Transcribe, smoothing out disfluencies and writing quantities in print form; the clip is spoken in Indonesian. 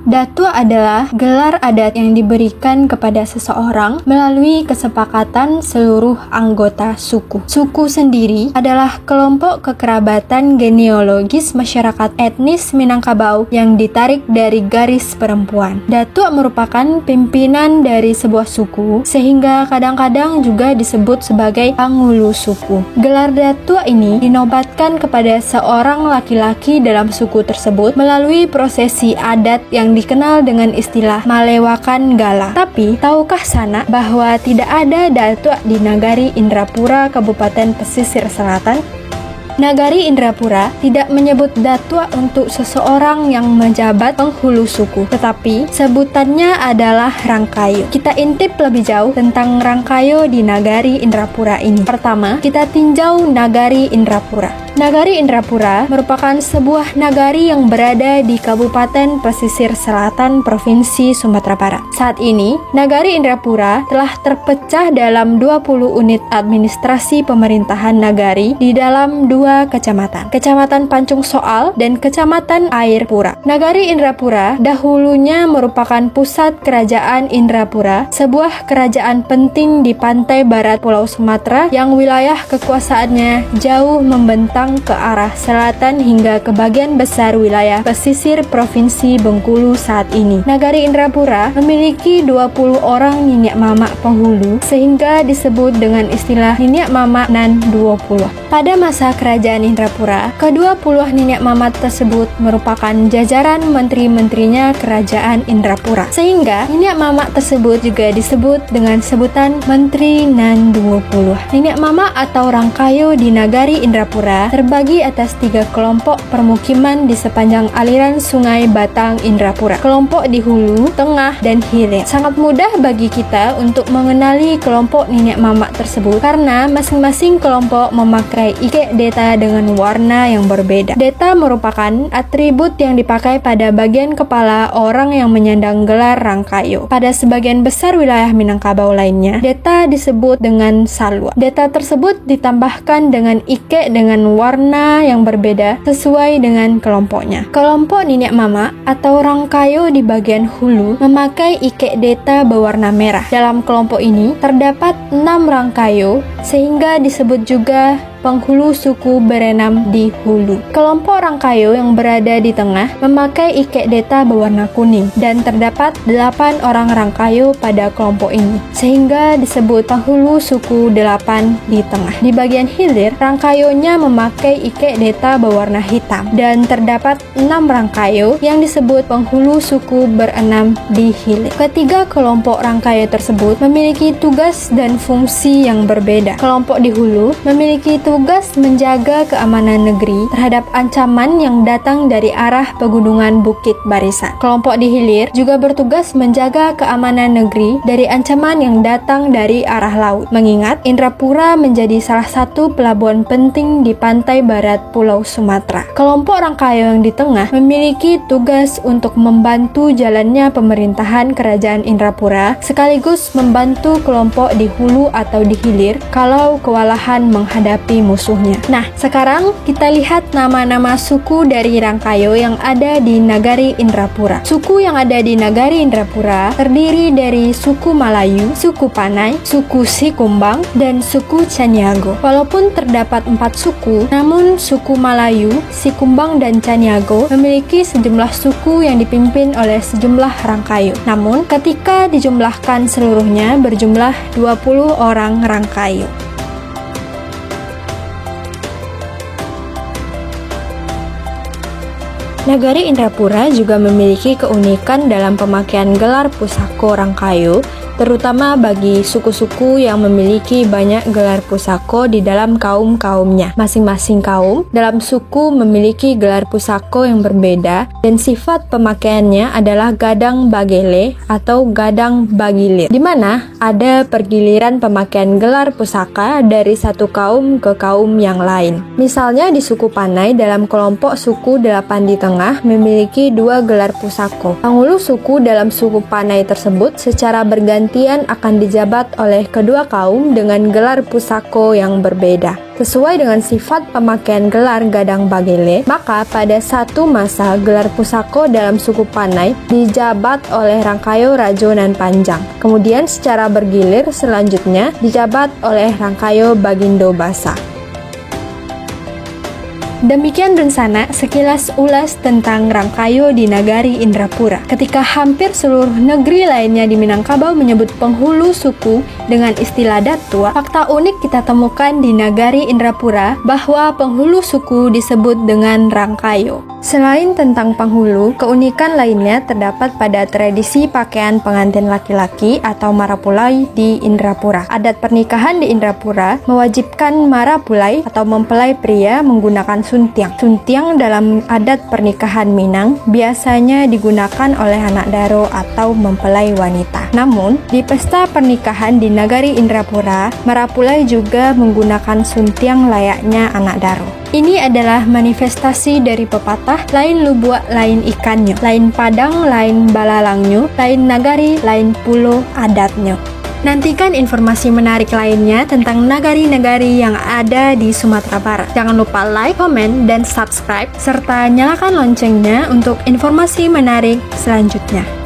Datuk adalah gelar adat yang diberikan kepada seseorang melalui kesepakatan seluruh anggota suku. Suku sendiri adalah kelompok kekerabatan genealogis masyarakat etnis Minangkabau yang ditarik dari garis perempuan. Datuk merupakan pimpinan dari sebuah suku, sehingga kadang-kadang juga disebut sebagai penghulu suku. Gelar datuk ini dinobatkan kepada seorang laki-laki dalam suku tersebut melalui prosesi adat yang dikenal dengan istilah Malewakan Gala. Tapi, tahukah Sanak bahwa tidak ada datuk di Nagari Indrapura, Kabupaten Pesisir Selatan? Nagari Indrapura tidak menyebut datuk untuk seseorang yang menjabat penghulu suku, tetapi sebutannya adalah Rangkayo. Kita intip lebih jauh tentang Rangkayo di Nagari Indrapura ini. Pertama, kita tinjau Nagari Indrapura. Nagari Indrapura merupakan sebuah nagari yang berada di Kabupaten Pesisir Selatan, Provinsi Sumatera Barat. Saat ini, Nagari Indrapura telah terpecah dalam 20 unit administrasi pemerintahan nagari di dalam 2 kecamatan, Kecamatan Pancung Soal dan Kecamatan Air Pura. Nagari Indrapura dahulunya merupakan pusat kerajaan Indrapura, sebuah kerajaan penting di pantai barat Pulau Sumatera yang wilayah kekuasaannya jauh membentang ke arah selatan hingga ke bagian besar wilayah pesisir Provinsi Bengkulu saat ini. Nagari Indrapura memiliki 20 orang niniak mamak penghulu, sehingga disebut dengan istilah niniak mamak nan 20. Pada masa kerajaan Indrapura, ke-20 niniak mamak tersebut merupakan jajaran menteri-menterinya kerajaan Indrapura, sehingga niniak mamak tersebut juga disebut dengan sebutan Menteri nan 20. Niniak mamak atau Rangkayo di Nagari Indrapura terbagi atas 3 kelompok permukiman di sepanjang aliran Sungai Batang Indrapura. Kelompok di hulu, tengah, dan hilir. Sangat mudah bagi kita untuk mengenali kelompok niniak mamak tersebut karena masing-masing kelompok memakai ikek deta dengan warna yang berbeda. Deta merupakan atribut yang dipakai pada bagian kepala orang yang menyandang gelar Rangkayo. Pada sebagian besar wilayah Minangkabau lainnya, deta disebut dengan salwa. Deta tersebut ditambahkan dengan ikek dengan warna yang berbeda sesuai dengan kelompoknya. Kelompok niniak mamak atau Rangkayo di bagian hulu memakai ikek deta berwarna merah. Dalam kelompok ini terdapat 6 Rangkayo sehingga disebut juga penghulu suku berenam di hulu. Kelompok Rangkayo yang berada di tengah memakai ikek deta berwarna kuning dan terdapat 8 orang Rangkayo pada kelompok ini, sehingga disebut penghulu suku 8 di tengah. Di bagian hilir, Rangkayonya memakai ikek deta berwarna hitam dan terdapat 6 Rangkayo yang disebut penghulu suku berenam di hilir. Ketiga kelompok Rangkayo tersebut memiliki tugas dan fungsi yang berbeda. Kelompok di hulu memiliki tugas menjaga keamanan negeri terhadap ancaman yang datang dari arah pegunungan Bukit Barisan. Kelompok di hilir juga bertugas menjaga keamanan negeri dari ancaman yang datang dari arah laut, mengingat Indrapura menjadi salah satu pelabuhan penting di pantai barat Pulau Sumatera. Kelompok Rangkayo yang di tengah memiliki tugas untuk membantu jalannya pemerintahan kerajaan Indrapura sekaligus membantu kelompok di hulu atau di hilir kalau kewalahan menghadapi musuhnya. Nah, sekarang kita lihat nama-nama suku dari Rangkayo yang ada di Nagari Indrapura. Suku yang ada di Nagari Indrapura terdiri dari suku Malayu, suku Panai, suku Sikumbang, dan suku Caniago. Walaupun terdapat 4 suku, namun suku Malayu, Sikumbang, dan Caniago memiliki sejumlah suku yang dipimpin oleh sejumlah Rangkayo. Namun, ketika dijumlahkan seluruhnya berjumlah 20 orang Rangkayo. Nagari Indrapura juga memiliki keunikan dalam pemakaian gelar pusako Rangkayo, terutama bagi suku-suku yang memiliki banyak gelar pusako di dalam kaum-kaumnya. Masing-masing kaum dalam suku memiliki gelar pusako yang berbeda dan sifat pemakaiannya adalah gadang bagele atau gadang bagilir, di mana ada pergiliran pemakaian gelar pusaka dari satu kaum ke kaum yang lain. Misalnya di suku Panai dalam kelompok suku 8 di memiliki 2 gelar pusako. Penghulu suku dalam suku Panai tersebut secara berganti bergantian akan dijabat oleh kedua kaum dengan gelar pusako yang berbeda. Sesuai dengan sifat pemakaian gelar Gadang Bagele, maka pada satu masa gelar pusako dalam suku Panai dijabat oleh Rangkayo Rajonan Panjang. Kemudian secara bergilir selanjutnya dijabat oleh Rangkayo Bagindo Basa. Demikian Runsana sekilas ulas tentang Rangkayo di Nagari Indrapura. Ketika hampir seluruh negeri lainnya di Minangkabau menyebut penghulu suku dengan istilah Datua, fakta unik kita temukan di Nagari Indrapura bahwa penghulu suku disebut dengan Rangkayo. Selain tentang penghulu, keunikan lainnya terdapat pada tradisi pakaian pengantin laki-laki atau marapulai di Indrapura. Adat pernikahan di Indrapura mewajibkan marapulai atau mempelai pria menggunakan suntiang. Suntiang dalam adat pernikahan Minang biasanya digunakan oleh anak daro atau mempelai wanita. Namun, di pesta pernikahan di Nagari Indrapura, marapulai juga menggunakan suntiang layaknya anak daro. Ini adalah manifestasi dari pepatah lain lubuak lain ikannya, lain padang lain balalangnya, lain nagari lain pulau adatnya. Nantikan informasi menarik lainnya tentang nagari-nagari yang ada di Sumatera Barat. Jangan lupa like, komen, dan subscribe, serta nyalakan loncengnya untuk informasi menarik selanjutnya.